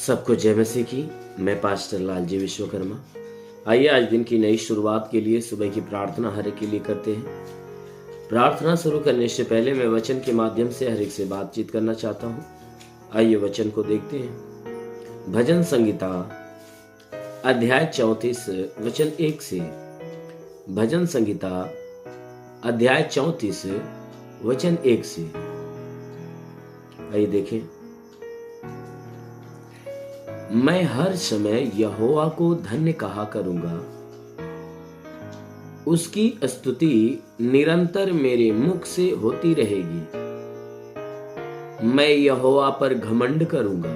सबको जय मसीह की। मैं पास्टर लालजी विश्वकर्मा। आइए आज दिन की नई शुरुआत के लिए सुबह की प्रार्थना हर एक के लिए करते हैं। प्रार्थना शुरू करने से पहले मैं वचन के माध्यम से हर एक से बातचीत करना चाहता हूँ। आइए वचन को देखते हैं। भजन संगीता अध्याय 34 वचन 1 से। भजन संगीता अध्याय 34 वचन 1 से। आइए देखें। मैं हर समय यहोवा को धन्य कहा करूंगा, उसकी स्तुति निरंतर मेरे मुख से होती रहेगी। मैं यहोवा पर घमंड करूंगा,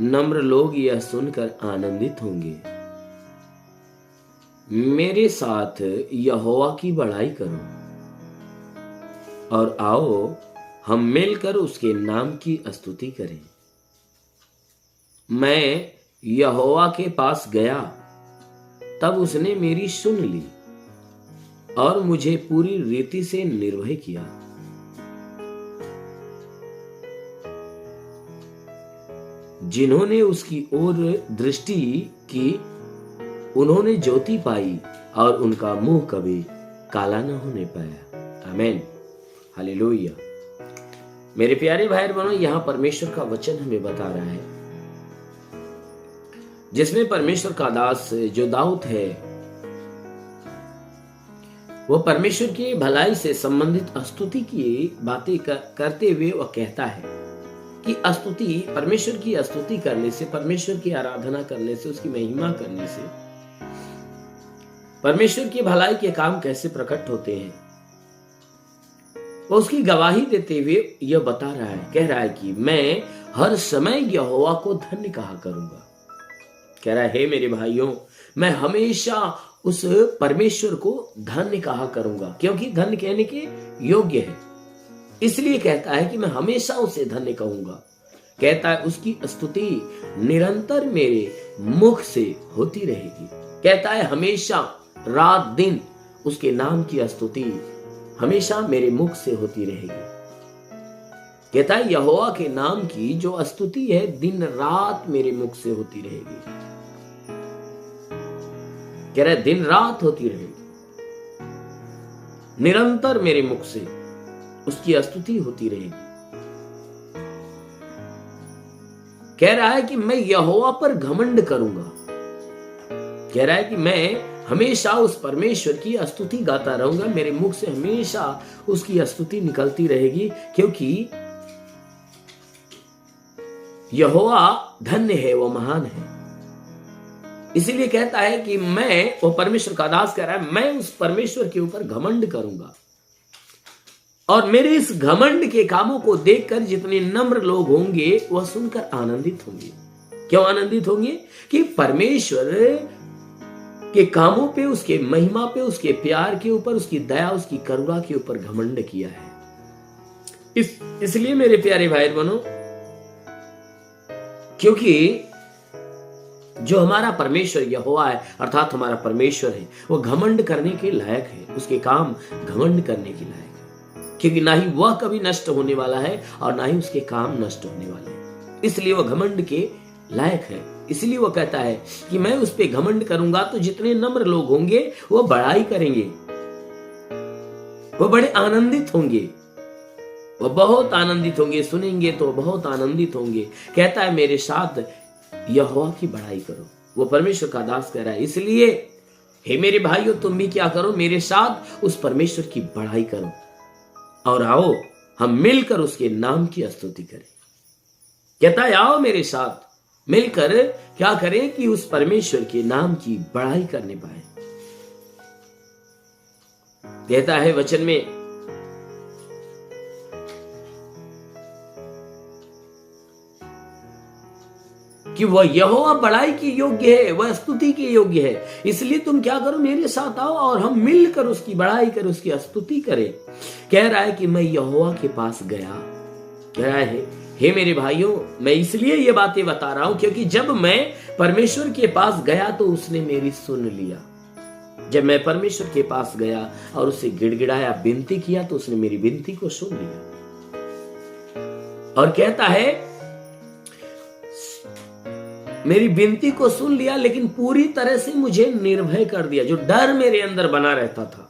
नम्र लोग यह सुनकर आनंदित होंगे। मेरे साथ यहोवा की बड़ाई करो और आओ हम मिलकर उसके नाम की स्तुति करें। मैं यहोवा के पास गया, तब उसने मेरी सुन ली और मुझे पूरी रीति से निर्भय किया। जिन्होंने उसकी ओर दृष्टि की, उन्होंने ज्योति पाई और उनका मुंह कभी काला न होने पाया। आमीन, हालेलुया। मेरे प्यारे भाई बहनों, यहां परमेश्वर का वचन हमें बता रहा है, जिसमें परमेश्वर का दास जो दाऊद है, वो परमेश्वर की भलाई से संबंधित स्तुति की बातें करते हुए वह कहता है कि स्तुति, परमेश्वर की स्तुति करने से, परमेश्वर की आराधना करने से, उसकी महिमा करने से परमेश्वर की भलाई के काम कैसे प्रकट होते हैं, वो उसकी गवाही देते हुए यह बता रहा है, कह रहा है कि मैं हर समय यहोवा को धन्य कहा करूंगा। कह रहा है, हे मेरे भाइयों, मैं हमेशा उस परमेश्वर को धन्य कहा करूंगा, क्योंकि धन्य कहने के योग्य है। इसलिए कहता है कि मैं हमेशा उसे धन्य कहूंगा। कहता है उसकी स्तुति निरंतर मेरे मुख से होती रहेगी। कहता है हमेशा रात दिन उसके नाम की स्तुति हमेशा मेरे मुख से होती रहेगी। कहता है यहोवा के नाम की जो स्तुति है दिन रात मेरे मुख से होती रहेगी। कह रहा है दिन रात होती रहेगी, निरंतर मेरे मुख से उसकी स्तुति होती रहेगी। कह रहा है कि मैं यहोवा पर घमंड करूंगा। कह रहा है कि मैं हमेशा उस परमेश्वर की स्तुति गाता रहूंगा, मेरे मुख से हमेशा उसकी स्तुति निकलती रहेगी, क्योंकि यहोवा धन्य है, वो महान है। इसीलिए कहता है कि मैं, वो परमेश्वर का दास कह रहा है, मैं उस परमेश्वर के ऊपर घमंड करूंगा और मेरे इस घमंड के कामों को देखकर जितने नम्र लोग होंगे वह सुनकर आनंदित होंगे। क्यों आनंदित होंगे? कि परमेश्वर के कामों पे, उसके महिमा पे, उसके प्यार के ऊपर, उसकी दया, उसकी करुणा के ऊपर घमंड किया है। इसलिए मेरे प्यारे भाई बहनों, क्योंकि जो हमारा परमेश्वर यहोवा है, अर्थात हमारा परमेश्वर है, वो घमंड करने के लायक है, उसके काम घमंड करने के लायक है, क्योंकि ना ही वह कभी नष्ट होने वाला है और ना ही उसके काम नष्ट होने वाले हैं। इसलिए वह घमंड के लायक है। इसलिए वह कहता है कि मैं उस पर घमंड करूंगा तो जितने नम्र लोग होंगे वो बड़ाई करेंगे, वो बड़े आनंदित होंगे, वो बहुत आनंदित होंगे, सुनेंगे तो बहुत आनंदित होंगे। कहता है मेरे साथ यहोवा की बड़ाई करो। वो परमेश्वर का दास कह रहा है, इसलिए हे मेरे भाइयों, तुम भी क्या करो, मेरे साथ उस परमेश्वर की बड़ाई करो और आओ हम मिलकर उसके नाम की स्तुति करें। कहता है आओ मेरे साथ मिलकर क्या करें कि उस परमेश्वर के नाम की बड़ाई करने पाए। कहता है वचन में कि वह यहोवा बड़ाई की योग्य है, वह स्तुति के योग्य है। इसलिए तुम क्या करो, मेरे साथ आओ और हम मिलकर उसकी बड़ाई करें, उसकी स्तुति करें। कह रहा है कि मैं यहोवा के पास गया। कह रहा है हे मेरे भाइयों, मैं इसलिए ये बातें बता रहा हूं क्योंकि जब मैं परमेश्वर के पास गया तो उसने मेरी सुन लिया। जब मैं परमेश्वर के पास गया और उससे गिड़गिड़ाया, विनती किया, तो उसने मेरी विनती को सुन लिया। और कहता है मेरी विनती को सुन लिया, लेकिन पूरी तरह से मुझे निर्भय कर दिया। जो डर मेरे अंदर बना रहता था,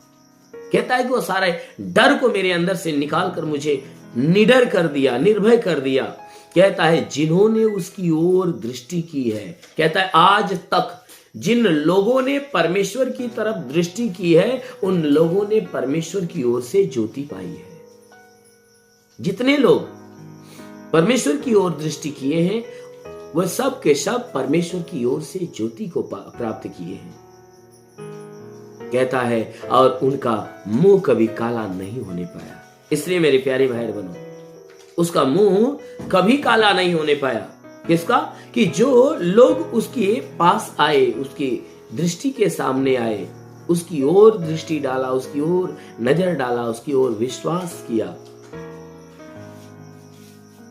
कहता है कि वो सारे डर को मेरे अंदर से निकाल कर मुझे निडर कर दिया, निर्भय कर दिया। कहता है जिन्होंने उसकी ओर दृष्टि की है, कहता है आज तक जिन लोगों ने परमेश्वर की तरफ दृष्टि की है, उन लोगों ने परमेश्वर की ओर से ज्योति पाई है। जितने लोग परमेश्वर की ओर दृष्टि किए हैं, वह सब के सब परमेश्वर की ओर से ज्योति को प्राप्त किए हैं। कहता है और उनका मुंह कभी काला नहीं होने पाया। इसलिए मेरे प्यारे भाई बहनों, उसका मुंह कभी काला नहीं होने पाया। किसका? कि जो लोग उसके पास आए, उसकी दृष्टि के सामने आए, उसकी ओर दृष्टि डाला, उसकी ओर नजर डाला, उसकी ओर विश्वास किया।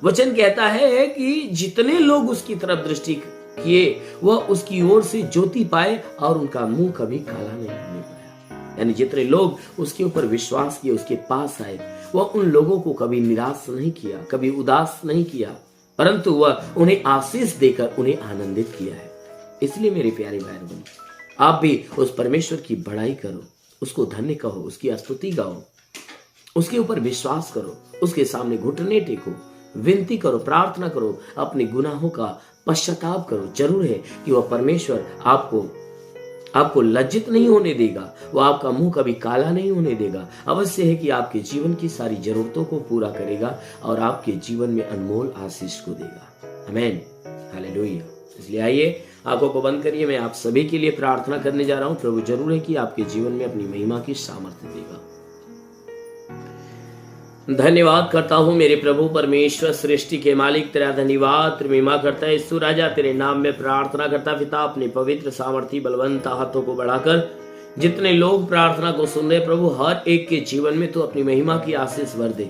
वचन कहता है कि जितने लोग उसकी तरफ दृष्टि किए, वह उसकी ओर से ज्योति पाए और उनका मुंह कभी काला नहीं होने पाया। यानी जितने लोग उसके ऊपर विश्वास किए, उसके पास आए, वह उन लोगों को कभी निराश नहीं किया, कभी उदास नहीं किया, परंतु वह उन्हें आशीष देकर उन्हें आनंदित किया है। इसलिए मेरे प्यारे भाई बहनों, आप भी उस परमेश्वर की बड़ाई करो, उसको धन्य कहो, उसकी स्तुति गाओ, उसके ऊपर विश्वास करो, उसके सामने घुटने टेको, विनती करो, प्रार्थना करो, अपने गुनाहों का पश्चाताप करो। जरूर है कि वह परमेश्वर आपको लज्जित नहीं होने देगा, वह आपका मुंह कभी काला नहीं होने देगा। अवश्य है कि आपके जीवन की सारी जरूरतों को पूरा करेगा और आपके जीवन में अनमोल आशीष को देगा। आमीन, हालेलुया। इसलिए आइए आंखों को बंद करिए, मैं आप सभी के लिए प्रार्थना करने जा रहा हूं। प्रभु जरूर है कि आपके जीवन में अपनी महिमा की सामर्थ्य देगा। धन्यवाद करता हूँ मेरे प्रभु परमेश्वर, सृष्टि के मालिक, तेरा धन्यवाद, तेरी महिमा करता है यीशु राजा। तेरे नाम में प्रार्थना करता पिता, अपने पवित्र सामर्थी बलवंत हाथों को बढ़ाकर जितने लोग प्रार्थना को सुन रहे प्रभु, हर एक के जीवन में तो अपनी महिमा की आशीष भर दे,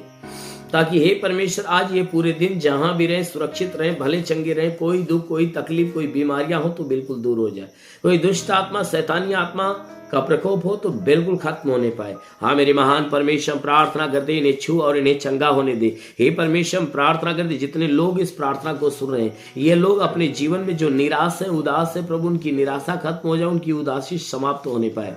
ताकि हे परमेश्वर आज ये पूरे दिन जहां भी रहे सुरक्षित रहे, भले चंगे रहे। कोई दुख, कोई तकलीफ, कोई बीमारियां हो तो बिल्कुल दूर हो जाए, कोई दुष्ट आत्मा, शैतानी आत्मा का प्रकोप हो तो बिल्कुल खत्म होने पाए। हाँ मेरे महान परमेश्वर, प्रार्थना कर दे इन्हें छू और इन्हें चंगा होने दे। हे परमेश्वर प्रार्थना कर दे जितने लोग इस प्रार्थना को सुन रहे हैं, ये लोग अपने जीवन में जो निराश है, उदास है प्रभु, उनकी निराशा खत्म हो जाए, उनकी उदासी समाप्त होने पाए।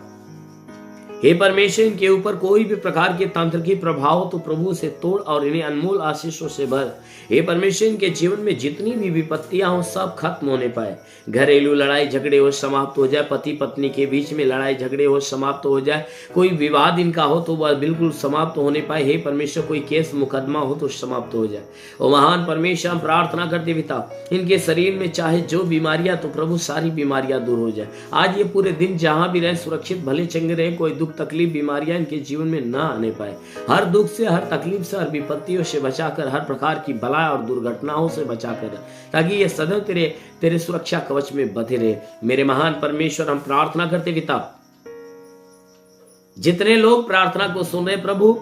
हे परमेश्वर इनके ऊपर कोई भी प्रकार के तंत्र की प्रभाव तो प्रभु से तोड़ और इन्हें अनमोल आशीषों से भर। हे परमेश्वर इनके जीवन में जितनी भी विपत्तियां हो सब खत्म होने पाए। घरेलू लड़ाई झगड़े हो समाप्त हो जाए, पति पत्नी के बीच में लड़ाई झगड़े हो समाप्त हो जाए, कोई विवाद इनका हो तो वह बिल्कुल समाप्त होने पाए। हे परमेश्वर कोई केस मुकदमा हो तो समाप्त हो जाए। और महान परमेश्वर प्रार्थना करते पिता, इनके शरीर में चाहे जो बीमारियां तो प्रभु सारी बीमारियां दूर हो जाए। आज ये पूरे दिन जहां भी रहे सुरक्षित भले चंगे रहे, कोई दुख तकलीफ बीमारियां इनके जीवन में ना आने पाए। हर दुख से, हर तकलीफ से, हर विपत्तियों से बचाकर, हर प्रकार की बला और दुर्घटनाओं से बचाकर, ताकि ये सदैव तेरे सुरक्षा कवच में बंधे रहे। मेरे महान परमेश्वर हम प्रार्थना करते पिता, जितने लोग प्रार्थना को सुन रहे प्रभु,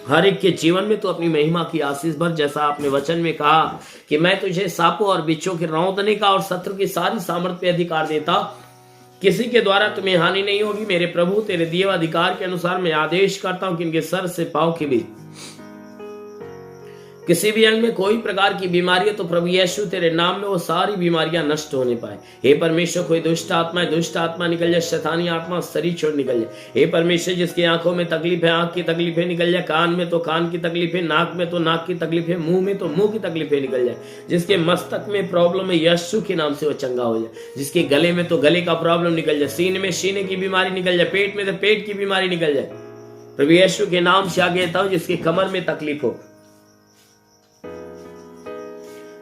हर एक के जीवन में तो अपनी महिमा की आशीष भर। जैसा आपने वचन में कहा कि मैं तुझे सांपों और बिच्छों के रौंदने का और शत्रु की सारी सामर्थ पे अधिकार देता, किसी के द्वारा तुम्हें हानि नहीं होगी। मेरे प्रभु तेरे दिए अधिकार के अनुसार मैं आदेश करता हूं कि इनके सर से पांव के बीच किसी भी अंग में कोई प्रकार की बीमारी है तो प्रभु यीशु तेरे नाम में वो सारी बीमारियां नष्ट होने पाए। हे परमेश्वर कोई दुष्ट आत्मा निकल जाए, शैतानी आत्मा शरीर छोड़ निकल जाए। हे परमेश्वर जिसकी आंखों में तकलीफ है आंख की तकलीफें निकल जाए, कान में तो कान की तकलीफ है, नाक में तो नाक की तकलीफ है, मुंह में तो मुंह की तकलीफें निकल जाए। जिसके मस्तक में प्रॉब्लम है यीशु के नाम से वो चंगा हो जाए। जिसके गले में तो गले का प्रॉब्लम निकल जाए, सीने में सीने की बीमारी निकल जाए, पेट में तो पेट की बीमारी निकल जाए। प्रभु यीशु के नाम से आगे कहता हूं जिसके कमर में तकलीफ हो,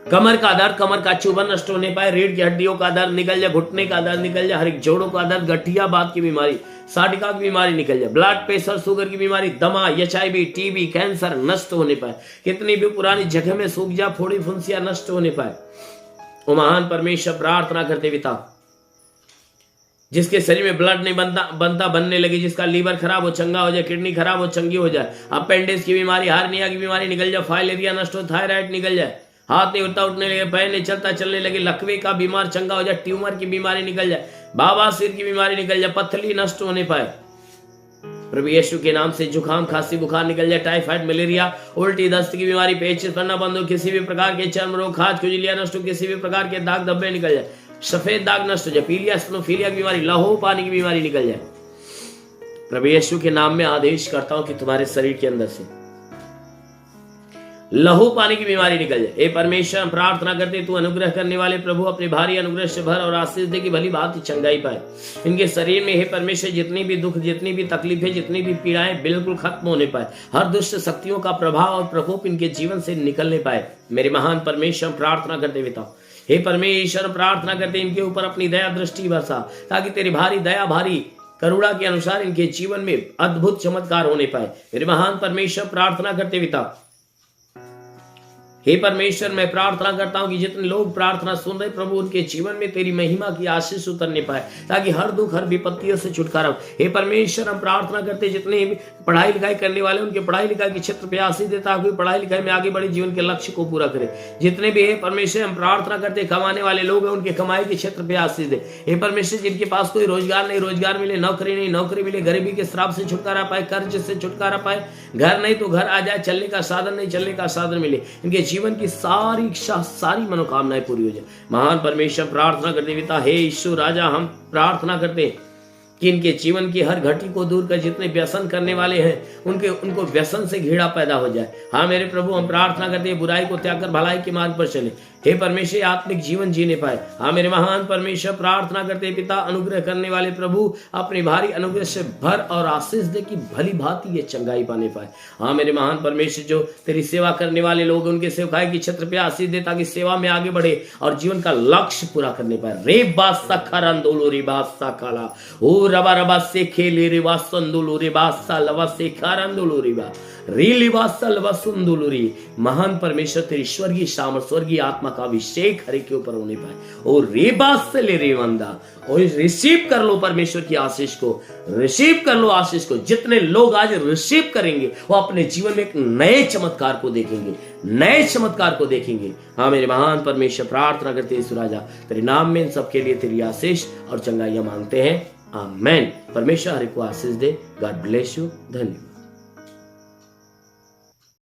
कमर का दर्द, कमर का चुभन नष्ट होने पाए, रीढ़ की हड्डियों का दर्द निकल जाए, घुटने का दर्द निकल जाए, हर एक जोड़ों का दर्द, गठिया बात की बीमारी, साटिका की बीमारी निकल जाए, ब्लड प्रेशर, शुगर की बीमारी, दमा, HIV, टीबी, कैंसर नष्ट होने पाए। कितनी भी पुरानी जगह में सूख जा, फोड़ी फुंसियां नष्ट होने पाए। ओ महान परमेश्वर प्रार्थना करते पिता, जिसके शरीर में ब्लड नहीं बनता बनने लगी, जिसका लीवर खराब हो चंगा हो जाए, किडनी खराब हो चंगी हो जाए, अपेंडिक्स की बीमारी, हार्निया की बीमारी निकल जाए, फाइलेरिया नष्ट हो, थायराइड निकल जाए, हाथ नहीं उठता उठने लगे, पैर नहीं चलता चलने लगे, लकवे का बीमार चंगा हो जाए, ट्यूमर की बीमारी निकल जाए, बाबा सिर की बीमारी निकल जाए, पथरी नष्ट होने पाए। प्रभु यीशु के नाम से जुकाम, खांसी, बुखार निकल जाए, टाइफाइड, मलेरिया, उल्टी, दस्त की बीमारी, पेट चिपकना बंद हो, किसी भी प्रकार के चर्म रोग, खाज, खुजलियां नष्ट हो, किसी भी प्रकार के दाग धब्बे निकल जाए, सफेद दाग नष्ट हो जाए, पीलिया, स्नोफीलिया की बीमारी, लहू पानी की बीमारी निकल जाए। प्रभु यीशु के नाम में आदेश करता हूं कि तुम्हारे शरीर के अंदर से लहू पानी की बीमारी निकल जाए। हे परमेश्वर, हम प्रार्थना करते तू अनुग्रह करने वाले प्रभु अपने भारी अनुग्रह से भर और आशीष दे कि भली बात चंगाई पाए इनके शरीर में। हे परमेश्वर, जितनी भी दुख, जितनी भी तकलीफें, जितनी भी पीड़ाएं बिल्कुल खत्म होने पाए, हर दुष्ट शक्तियों का प्रभाव और प्रकोप इनके जीवन से निकलने पाए। मेरे महान परमेश्वर, प्रार्थना करते पिता, हे परमेश्वर, प्रार्थना करते इनके ऊपर अपनी दया दृष्टि बरसा, ताकि तेरी भारी दया, भारी करुणा के अनुसार इनके जीवन में अद्भुत चमत्कार होने पाए। मेरे महान परमेश्वर, प्रार्थना करते पिता, हे परमेश्वर, मैं प्रार्थना करता हूं कि जितने लोग प्रार्थना सुन रहे प्रभु, उनके जीवन में तेरी महिमा की आशीष उतरने पाए, ताकि हर दुख, हर विपत्तियों से छुटकारा हो। हे परमेश्वर, हम प्रार्थना करते जितने भी पढ़ाई लिखाई करने वाले उनके पढ़ाई लिखाई के क्षेत्र पे आशीष देता, ताकि पढ़ाई लिखाई में आगे बढ़े, जीवन के लक्ष्य को पूरा करे। जितने भी हे परमेश्वर, हम प्रार्थना करते कमाने वाले लोग हैं, उनके कमाई के क्षेत्र पे आशीष दे। हे परमेश्वर, जिनके पास कोई रोजगार नहीं, रोजगार मिले, नौकरी नहीं, नौकरी मिले, गरीबी के श्राप से छुटकारा पाए, कर्ज से छुटकारा पाए, घर नहीं तो घर आ जाए, चलने का साधन नहीं, चलने का साधन मिले, इनके जीवन की सारी इच्छा, सारी मनोकामनाएं पूरी हो जाए। महान परमेश्वर, प्रार्थना करते पिता, हे यीशु राजा, हम प्रार्थना करते कि इनके जीवन की हर घटी को दूर कर, जितने व्यसन करने वाले हैं उनको व्यसन से घृणा पैदा हो जाए। हाँ मेरे प्रभु, हम प्रार्थना करते हैं बुराई को त्याग कर भलाई के मार्ग पर चले। हे परमेश्वर, आत्मिक जीवन जीने पाए। हाँ मेरे महान परमेश्वर, प्रार्थना करते हैं पिता, अनुग्रह करने वाले प्रभु अपने भारी अनुग्रह से भर और आशीष दे कि भली भांति ये चंगाई पाने पाए। हाँ मेरे महान परमेश्वर, जो तेरी सेवा करने वाले लोग उनके सेवकाई की क्षेत्र पे आशीष दे, ताकि सेवा में आगे बढ़े और जीवन का लक्ष्य पूरा करने पाए। रे बासा खरंदोलो रे बासा काला ओ रबा रबा से खेले रे वासंदोलो रे बासा लवा से खरंदोलो रे बा रीली वासल वसुंदुलुरी। महान परमेश्वर, तेरी स्वर्गीय सामर्थ, स्वर्गीय आत्मा का अभिषेक हर के ऊपर होने पाए। और रेबास से ले रे वंदा, और रिसीव कर लो परमेश्वर की आशीष को, रिसीव कर लो आशीष को। जितने लोग आज रिसीव करेंगे वो अपने जीवन में एक नए चमत्कार को देखेंगे, नए चमत्कार को देखेंगे। हाँ मेरे महान परमेश्वर, प्रार्थना करते हैं सुराजा, तेरे नाम में इन सबके लिए तेरी आशीष और चंगाइयां मांगते हैं। आमेन। परमेश्वर हर को आशीष दे। God bless you. धन्यवाद।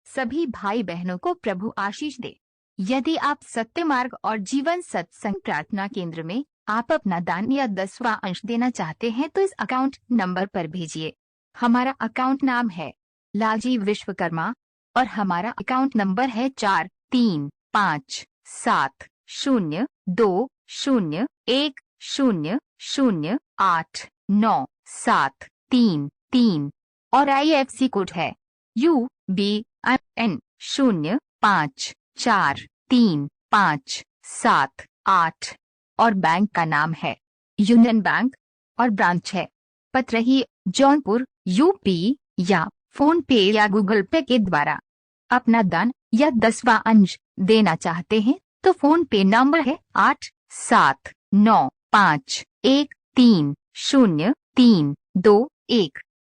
सभी भाई बहनों को प्रभु आशीष दे। यदि आप सत्य मार्ग और जीवन सत्संग प्रार्थना केंद्र में आप अपना दान या 10वां अंश देना चाहते हैं तो इस अकाउंट नंबर पर भेजिए। हमारा अकाउंट नाम है लालजी विश्वकर्मा और हमारा अकाउंट नंबर है 43552010089733 और IFC कोड है UBIN 05435578 और बैंक का नाम है यूनियन बैंक और ब्रांच है पतरही जौनपुर UP या फोन पे या गूगल पे के द्वारा अपना दान या 10वां अंश देना चाहते हैं तो फोन पे नंबर है 8795130321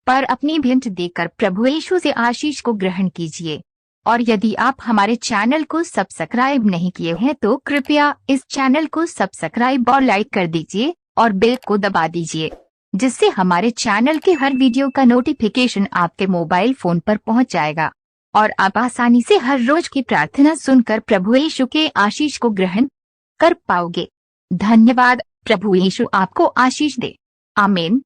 पर अपनी भेंट देकर प्रभु यीशु से आशीष को ग्रहण कीजिए। और यदि आप हमारे चैनल को सब्सक्राइब नहीं किए हैं तो कृपया इस चैनल को सब्सक्राइब और लाइक कर दीजिए और बेल को दबा दीजिए, जिससे हमारे चैनल के हर वीडियो का नोटिफिकेशन आपके मोबाइल फोन पर पहुंच जाएगा और आप आसानी से हर रोज की प्रार्थना सुनकर प्रभु यीशु के आशीष को ग्रहण कर पाओगे। धन्यवाद। प्रभु यीशु आपको आशीष दे। आमीन।